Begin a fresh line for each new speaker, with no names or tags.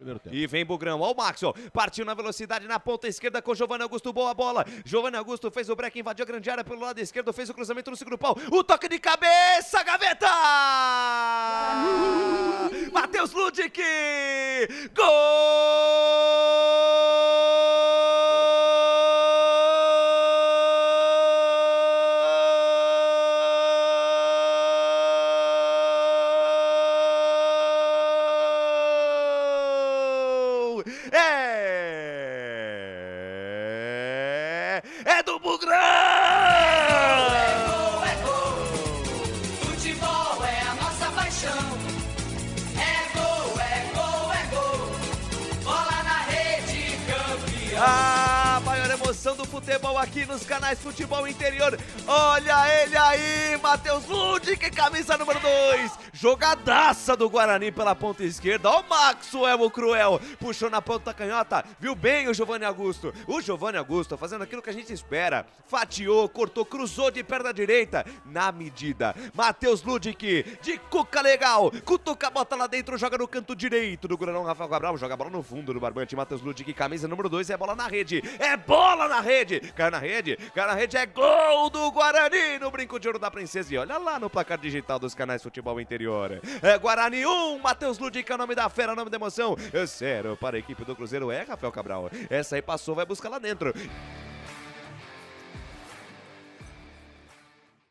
primeiro tempo.
E vem Bugrão, ó o Maxwell, partiu na velocidade na ponta esquerda com Giovanni Augusto, boa bola. Giovanni Augusto fez o break, invadiu a grande área pelo lado esquerdo, fez o cruzamento no segundo pau. O toque de cabeça, gaveta! Matheus Ludic! Gol! É do Bugrão!
É gol, futebol é a nossa paixão. É gol, é gol, é gol, bola na rede, campeão.
A maior emoção do futebol aqui nos canais Futebol Interior. Olha ele aí, Matheus Ludic, camisa número 2. Jogadaça do Guarani pela ponta esquerda. Ó o Maxwell, o cruel. Puxou na ponta canhota. Viu bem o Giovanni Augusto. O Giovanni Augusto fazendo aquilo que a gente espera. Fatiou, cortou, cruzou de perna direita. Na medida. Matheus Ludic, de cuca legal. Cutuca, bota lá dentro, joga no canto direito do goleirão Rafael Cabral. Joga a bola no fundo do barbante. Matheus Ludic, camisa número 2. É bola na rede. É bola na rede. Caiu na rede. Caiu na rede. É gol do Guarani no brinco de ouro da princesa. E olha lá no placar digital dos canais Futebol Interior. É Guarani 1, Matheus Ludic é o nome da fera, o nome da emoção. 0 para a equipe do Cruzeiro, é Rafael Cabral. Essa aí passou, vai buscar lá dentro.